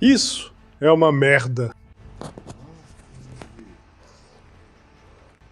Isso é uma merda.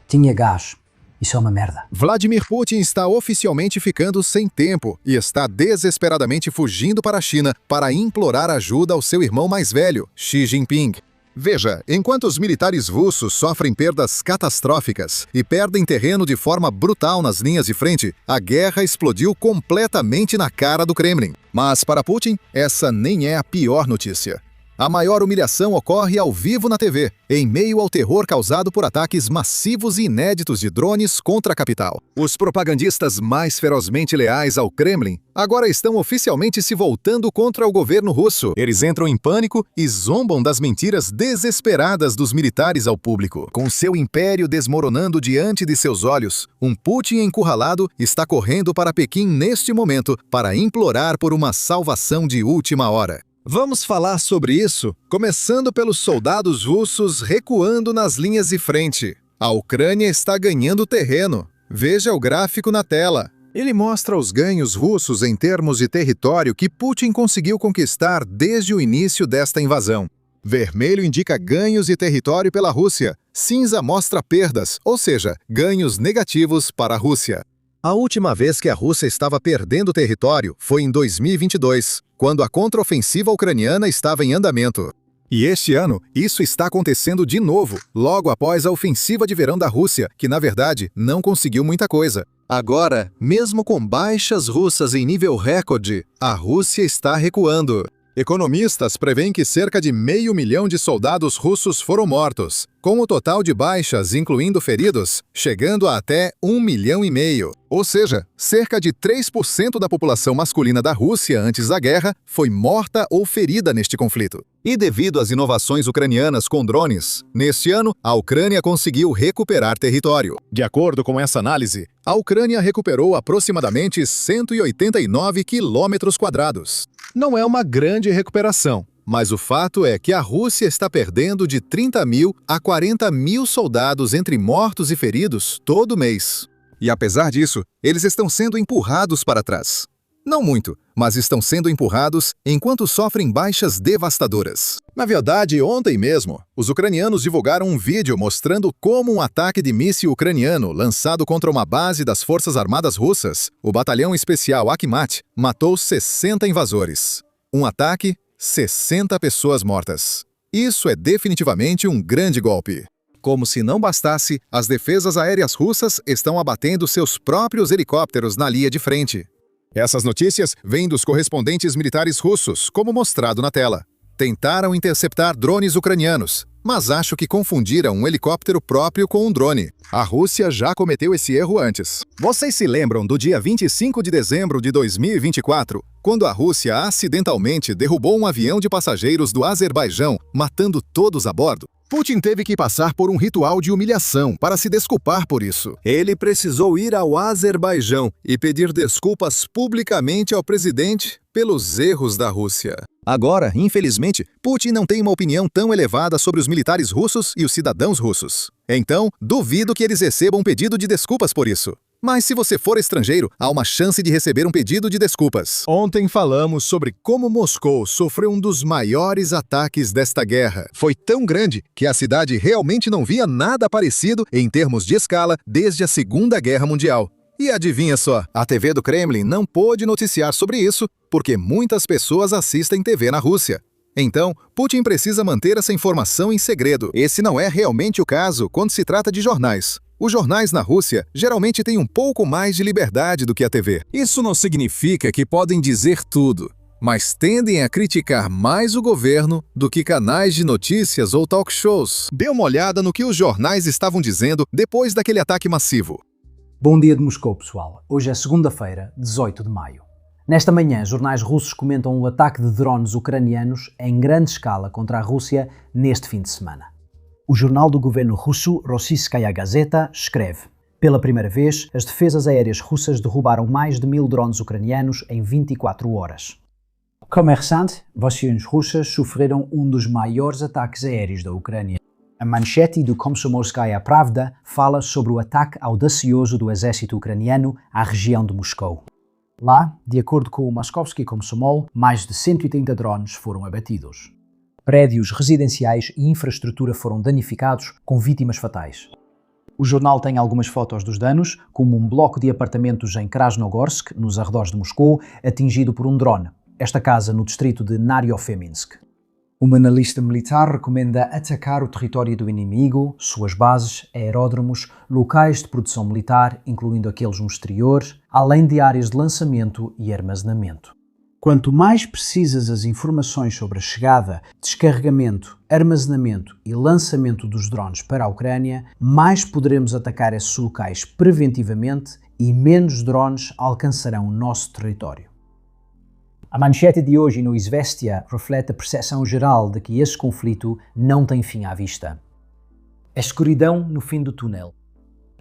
Tinha gás. Isso é uma merda. Vladimir Putin está oficialmente ficando sem tempo e está desesperadamente fugindo para a China para implorar ajuda ao seu irmão mais velho, Xi Jinping. Veja, enquanto os militares russos sofrem perdas catastróficas e perdem terreno de forma brutal nas linhas de frente, a guerra explodiu completamente na cara do Kremlin. Mas para Putin, essa nem é a pior notícia. A maior humilhação ocorre ao vivo na TV, em meio ao terror causado por ataques massivos e inéditos de drones contra a capital. Os propagandistas mais ferozmente leais ao Kremlin agora estão oficialmente se voltando contra o governo russo. Eles entram em pânico e zombam das mentiras desesperadas dos militares ao público. Com seu império desmoronando diante de seus olhos, um Putin encurralado está correndo para Pequim neste momento para implorar por uma salvação de última hora. Vamos falar sobre isso, começando pelos soldados russos recuando nas linhas de frente. A Ucrânia está ganhando terreno. Veja o gráfico na tela. Ele mostra os ganhos russos em termos de território que Putin conseguiu conquistar desde o início desta invasão. Vermelho indica ganhos de território pela Rússia. Cinza mostra perdas, ou seja, ganhos negativos para a Rússia. A última vez que a Rússia estava perdendo território foi em 2022, quando a contraofensiva ucraniana estava em andamento. E este ano, isso está acontecendo de novo, logo após a ofensiva de verão da Rússia, que na verdade não conseguiu muita coisa. Agora, mesmo com baixas russas em nível recorde, a Rússia está recuando. Economistas preveem que cerca de 500 mil de soldados russos foram mortos, com o total de baixas, incluindo feridos, chegando a até 1,5 milhão. Ou seja, cerca de 3% da população masculina da Rússia antes da guerra foi morta ou ferida neste conflito. E devido às inovações ucranianas com drones, neste ano, a Ucrânia conseguiu recuperar território. De acordo com essa análise, a Ucrânia recuperou aproximadamente 189 quilômetros quadrados. Não é uma grande recuperação, mas o fato é que a Rússia está perdendo de 30 mil a 40 mil soldados entre mortos e feridos todo mês. E apesar disso, eles estão sendo empurrados para trás. Não muito, mas estão sendo empurrados enquanto sofrem baixas devastadoras. Na verdade, ontem mesmo, os ucranianos divulgaram um vídeo mostrando como um ataque de míssil ucraniano lançado contra uma base das Forças Armadas Russas, o Batalhão Especial Akhmat, matou 60 invasores. Um ataque, 60 pessoas mortas. Isso é definitivamente um grande golpe. Como se não bastasse, as defesas aéreas russas estão abatendo seus próprios helicópteros na linha de frente. Essas notícias vêm dos correspondentes militares russos, como mostrado na tela. Tentaram interceptar drones ucranianos, mas acho que confundiram um helicóptero próprio com um drone. A Rússia já cometeu esse erro antes. Vocês se lembram do dia 25 de dezembro de 2024, quando a Rússia acidentalmente derrubou um avião de passageiros do Azerbaijão, matando todos a bordo? Putin teve que passar por um ritual de humilhação para se desculpar por isso. Ele precisou ir ao Azerbaijão e pedir desculpas publicamente ao presidente pelos erros da Rússia. Agora, infelizmente, Putin não tem uma opinião tão elevada sobre os militares russos e os cidadãos russos. Então, duvido que eles recebam um pedido de desculpas por isso. Mas se você for estrangeiro, há uma chance de receber um pedido de desculpas. Ontem falamos sobre como Moscou sofreu um dos maiores ataques desta guerra. Foi tão grande que a cidade realmente não via nada parecido em termos de escala desde a Segunda Guerra Mundial. E adivinha só, a TV do Kremlin não pôde noticiar sobre isso porque muitas pessoas assistem TV na Rússia. Então, Putin precisa manter essa informação em segredo. Esse não é realmente o caso quando se trata de jornais. Os jornais na Rússia geralmente têm um pouco mais de liberdade do que a TV. Isso não significa que podem dizer tudo, mas tendem a criticar mais o governo do que canais de notícias ou talk shows. Dê uma olhada no que os jornais estavam dizendo depois daquele ataque massivo. Bom dia de Moscou, pessoal. Hoje é segunda-feira, 18 de maio. Nesta manhã, jornais russos comentam o ataque de drones ucranianos em grande escala contra a Rússia neste fim de semana. O jornal do governo russo, Rossiyskaya Gazeta, escreve: pela primeira vez, as defesas aéreas russas derrubaram mais de 1000 drones ucranianos em 24 horas. Kommersant, vaciões russas sofreram um dos maiores ataques aéreos da Ucrânia. A manchete do Komsomolskaya Pravda fala sobre o ataque audacioso do exército ucraniano à região de Moscou. Lá, de acordo com o Moskovsky Komsomol, mais de 180 drones foram abatidos. Prédios residenciais e infraestrutura foram danificados, com vítimas fatais. O jornal tem algumas fotos dos danos, como um bloco de apartamentos em Krasnogorsk, nos arredores de Moscou, atingido por um drone. Esta casa no distrito de Naryofeminsk. Uma analista militar recomenda atacar o território do inimigo, suas bases, aeródromos, locais de produção militar, incluindo aqueles no exterior, além de áreas de lançamento e armazenamento. Quanto mais precisas as informações sobre a chegada, descarregamento, armazenamento e lançamento dos drones para a Ucrânia, mais poderemos atacar esses locais preventivamente e menos drones alcançarão o nosso território. A manchete de hoje no Izvestia reflete a percepção geral de que esse conflito não tem fim à vista. A escuridão no fim do túnel.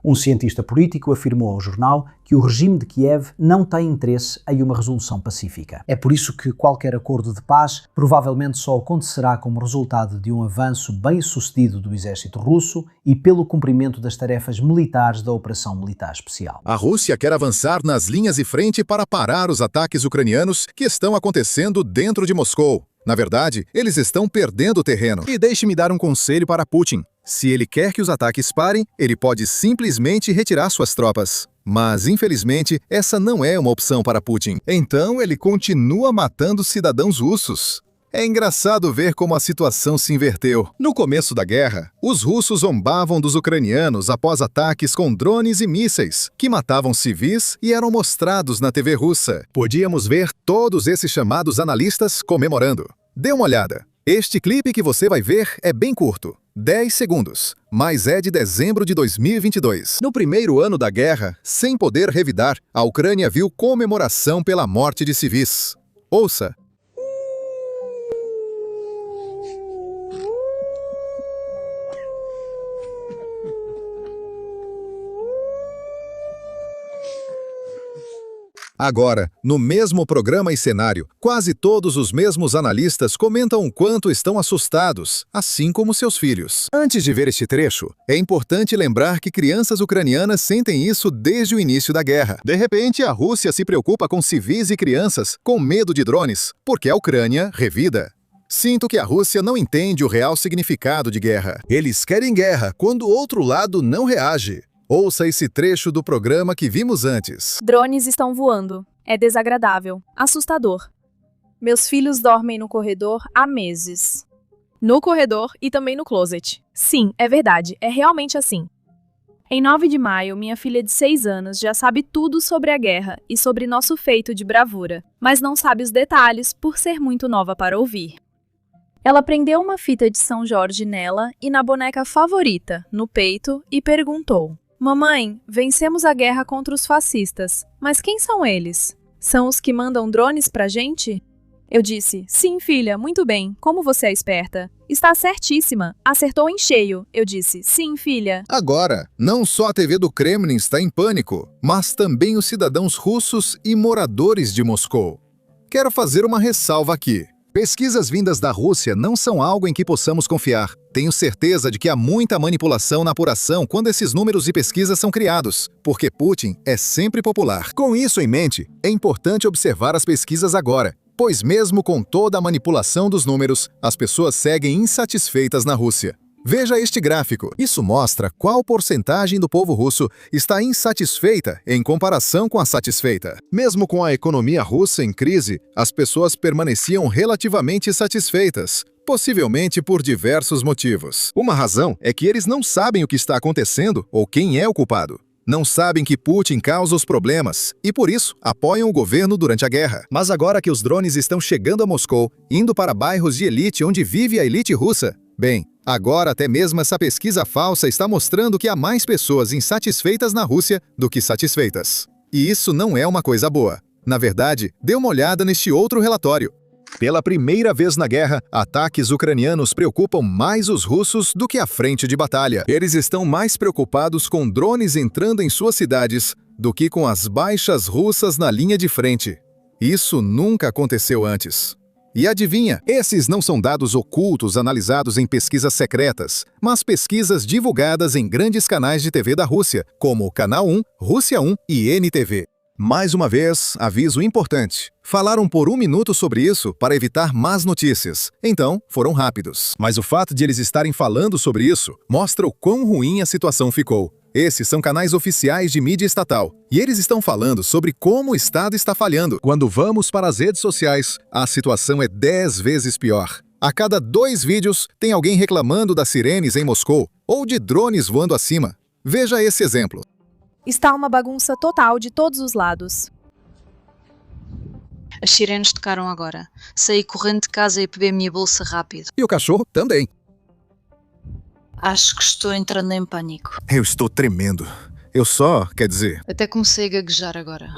Um cientista político afirmou ao jornal que o regime de Kiev não tem interesse em uma resolução pacífica. É por isso que qualquer acordo de paz provavelmente só acontecerá como resultado de um avanço bem-sucedido do exército russo e pelo cumprimento das tarefas militares da Operação Militar Especial. A Rússia quer avançar nas linhas de frente para parar os ataques ucranianos que estão acontecendo dentro de Moscou. Na verdade, eles estão perdendo terreno. E deixe-me dar um conselho para Putin. Se ele quer que os ataques parem, ele pode simplesmente retirar suas tropas. Mas, infelizmente, essa não é uma opção para Putin. Então, ele continua matando cidadãos russos. É engraçado ver como a situação se inverteu. No começo da guerra, os russos zombavam dos ucranianos após ataques com drones e mísseis, que matavam civis e eram mostrados na TV russa. Podíamos ver todos esses chamados analistas comemorando. Dê uma olhada. Este clipe que você vai ver é bem curto, 10 segundos, mas é de dezembro de 2022. No primeiro ano da guerra, sem poder revidar, a Ucrânia viu comemoração pela morte de civis. Ouça. Agora, no mesmo programa e cenário, quase todos os mesmos analistas comentam o quanto estão assustados, assim como seus filhos. Antes de ver este trecho, é importante lembrar que crianças ucranianas sentem isso desde o início da guerra. De repente, a Rússia se preocupa com civis e crianças, com medo de drones, porque a Ucrânia revida. Sinto que a Rússia não entende o real significado de guerra. Eles querem guerra quando o outro lado não reage. Ouça esse trecho do programa que vimos antes. Drones estão voando. É desagradável. Assustador. Meus filhos dormem no corredor há meses. No corredor e também no closet. Sim, é verdade. É realmente assim. Em 9 de maio, minha filha de 6 anos já sabe tudo sobre a guerra e sobre nosso feito de bravura, mas não sabe os detalhes por ser muito nova para ouvir. Ela prendeu uma fita de São Jorge nela e na boneca favorita, no peito, e perguntou: Mamãe, vencemos a guerra contra os fascistas, mas quem são eles? São os que mandam drones pra gente? Eu disse, sim, filha, muito bem, como você é esperta. Está certíssima, acertou em cheio. Eu disse, sim, filha. Agora, não só a TV do Kremlin está em pânico, mas também os cidadãos russos e moradores de Moscou. Quero fazer uma ressalva aqui. Pesquisas vindas da Rússia não são algo em que possamos confiar. Tenho certeza de que há muita manipulação na apuração quando esses números e pesquisas são criados, porque Putin é sempre popular. Com isso em mente, é importante observar as pesquisas agora, pois mesmo com toda a manipulação dos números, as pessoas seguem insatisfeitas na Rússia. Veja este gráfico. Isso mostra qual porcentagem do povo russo está insatisfeita em comparação com a satisfeita. Mesmo com a economia russa em crise, as pessoas permaneciam relativamente satisfeitas, possivelmente por diversos motivos. Uma razão é que eles não sabem o que está acontecendo ou quem é o culpado. Não sabem que Putin causa os problemas e, por isso, apoiam o governo durante a guerra. Mas agora que os drones estão chegando a Moscou, indo para bairros de elite onde vive a elite russa, bem, agora até mesmo essa pesquisa falsa está mostrando que há mais pessoas insatisfeitas na Rússia do que satisfeitas. E isso não é uma coisa boa. Na verdade, dê uma olhada neste outro relatório. Pela primeira vez na guerra, ataques ucranianos preocupam mais os russos do que a frente de batalha. Eles estão mais preocupados com drones entrando em suas cidades do que com as baixas russas na linha de frente. Isso nunca aconteceu antes. E adivinha, esses não são dados ocultos analisados em pesquisas secretas, mas pesquisas divulgadas em grandes canais de TV da Rússia, como o Canal 1, Rússia 1 e NTV. Mais uma vez, aviso importante. Falaram por 1 minuto sobre isso para evitar más notícias. Então, foram rápidos. Mas o fato de eles estarem falando sobre isso mostra o quão ruim a situação ficou. Esses são canais oficiais de mídia estatal. E eles estão falando sobre como o Estado está falhando. Quando vamos para as redes sociais, a situação é 10 vezes pior. A cada 2 vídeos, tem alguém reclamando das sirenes em Moscou ou de drones voando acima. Veja esse exemplo. Está uma bagunça total de todos os lados. As sirenes tocaram agora. Saí correndo de casa e peguei a minha bolsa rápido. E o cachorro também. Acho que estou entrando em pânico. Eu estou tremendo. Quer dizer... Até comecei a gaguejar agora.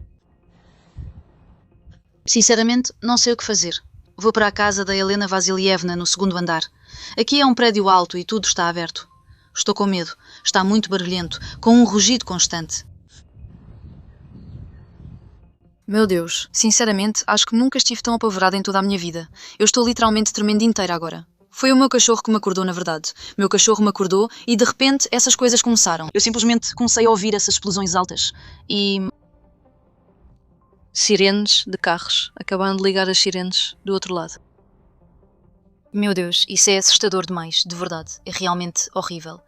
Sinceramente, não sei o que fazer. Vou para a casa da Helena Vasilievna no 2º andar. Aqui é um prédio alto e tudo está aberto. Estou com medo. Está muito barulhento, com um rugido constante. Meu Deus, sinceramente, acho que nunca estive tão apavorada em toda a minha vida. Eu estou literalmente tremendo inteira agora. Foi o meu cachorro que me acordou, na verdade. Meu cachorro me acordou e, de repente, essas coisas começaram. Eu simplesmente comecei a ouvir essas explosões altas. E... sirenes de carros. Acabaram de ligar as sirenes do outro lado. Meu Deus, isso é assustador demais, de verdade. É realmente horrível.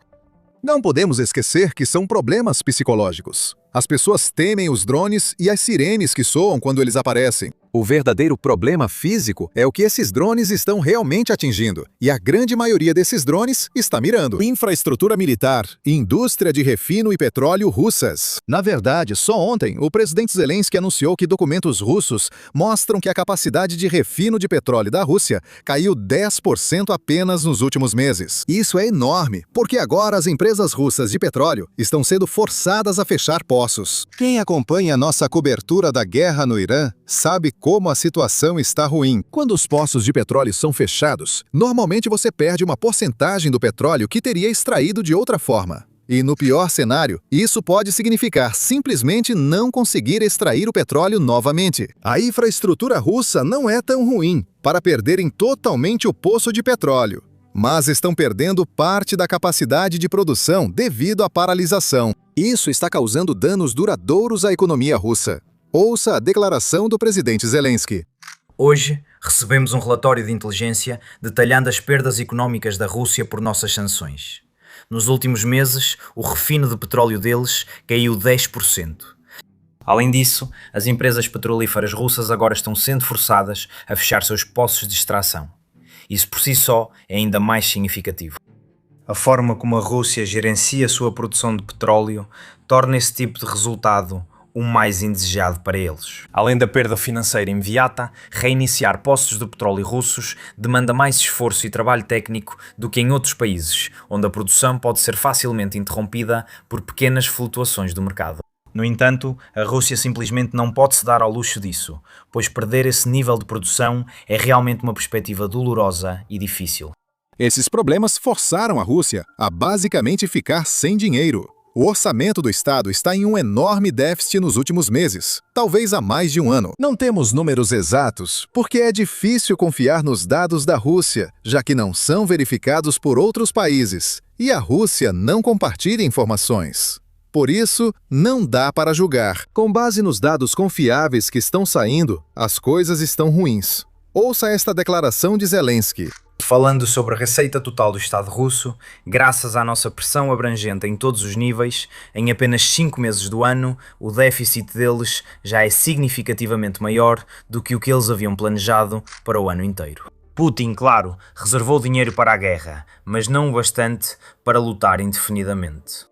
Não podemos esquecer que são problemas psicológicos. As pessoas temem os drones e as sirenes que soam quando eles aparecem. O verdadeiro problema físico é o que esses drones estão realmente atingindo, e a grande maioria desses drones está mirando infraestrutura militar e indústria de refino e petróleo russas. Na verdade, só ontem, o presidente Zelensky anunciou que documentos russos mostram que a capacidade de refino de petróleo da Rússia caiu 10% apenas nos últimos meses. Isso é enorme, porque agora as empresas russas de petróleo estão sendo forçadas a fechar poços. Quem acompanha nossa cobertura da guerra no Irã sabe como a situação está ruim. Quando os poços de petróleo são fechados, normalmente você perde uma porcentagem do petróleo que teria extraído de outra forma. E no pior cenário, isso pode significar simplesmente não conseguir extrair o petróleo novamente. A infraestrutura russa não é tão ruim para perderem totalmente o poço de petróleo, mas estão perdendo parte da capacidade de produção devido à paralisação. Isso está causando danos duradouros à economia russa. Ouça a declaração do presidente Zelensky. Hoje, recebemos um relatório de inteligência detalhando as perdas económicas da Rússia por nossas sanções. Nos últimos meses, o refino de petróleo deles caiu 10%. Além disso, as empresas petrolíferas russas agora estão sendo forçadas a fechar seus poços de extração. Isso por si só é ainda mais significativo. A forma como a Rússia gerencia a sua produção de petróleo torna esse tipo de resultado o mais indesejado para eles. Além da perda financeira imediata, reiniciar poços de petróleo russos demanda mais esforço e trabalho técnico do que em outros países, onde a produção pode ser facilmente interrompida por pequenas flutuações do mercado. No entanto, a Rússia simplesmente não pode se dar ao luxo disso, pois perder esse nível de produção é realmente uma perspectiva dolorosa e difícil. Esses problemas forçaram a Rússia a basicamente ficar sem dinheiro. O orçamento do Estado está em um enorme déficit nos últimos meses, talvez há mais de um ano. Não temos números exatos, porque é difícil confiar nos dados da Rússia, já que não são verificados por outros países, e a Rússia não compartilha informações. Por isso, não dá para julgar. Com base nos dados confiáveis que estão saindo, as coisas estão ruins. Ouça esta declaração de Zelensky. Falando sobre a receita total do Estado russo, graças à nossa pressão abrangente em todos os níveis, em apenas 5 meses do ano, o déficit deles já é significativamente maior do que o que eles haviam planejado para o ano inteiro. Putin, claro, reservou dinheiro para a guerra, mas não o bastante para lutar indefinidamente.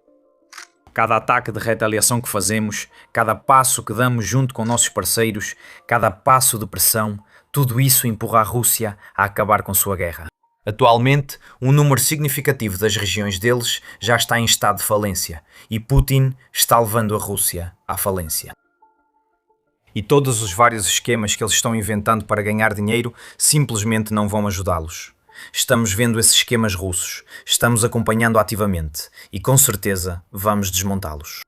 Cada ataque de retaliação que fazemos, cada passo que damos junto com nossos parceiros, cada passo de pressão, tudo isso empurra a Rússia a acabar com sua guerra. Atualmente, um número significativo das regiões deles já está em estado de falência e Putin está levando a Rússia à falência. E todos os vários esquemas que eles estão inventando para ganhar dinheiro simplesmente não vão ajudá-los. Estamos vendo esses esquemas russos, estamos acompanhando ativamente e com certeza vamos desmontá-los.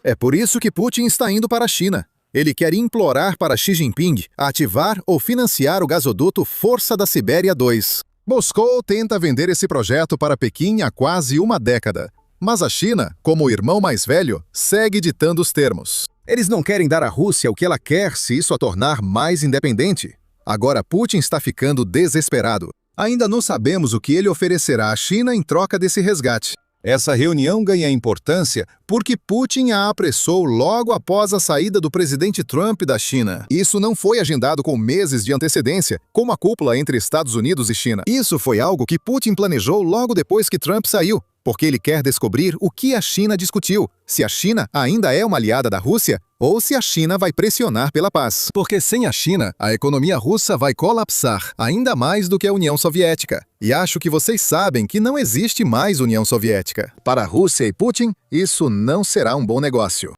É por isso que Putin está indo para a China. Ele quer implorar para Xi Jinping ativar ou financiar o gasoduto Força da Sibéria 2. Moscou tenta vender esse projeto para Pequim há quase uma década, mas a China, como o irmão mais velho, segue ditando os termos. Eles não querem dar à Rússia o que ela quer se isso a tornar mais independente. Agora Putin está ficando desesperado. Ainda não sabemos o que ele oferecerá à China em troca desse resgate. Essa reunião ganha importância porque Putin a apressou logo após a saída do presidente Trump da China. Isso não foi agendado com meses de antecedência, como a cúpula entre Estados Unidos e China. Isso foi algo que Putin planejou logo depois que Trump saiu, porque ele quer descobrir o que a China discutiu, se a China ainda é uma aliada da Rússia ou se a China vai pressionar pela paz. Porque sem a China, a economia russa vai colapsar ainda mais do que a União Soviética. E acho que vocês sabem que não existe mais União Soviética. Para a Rússia e Putin, isso não será um bom negócio.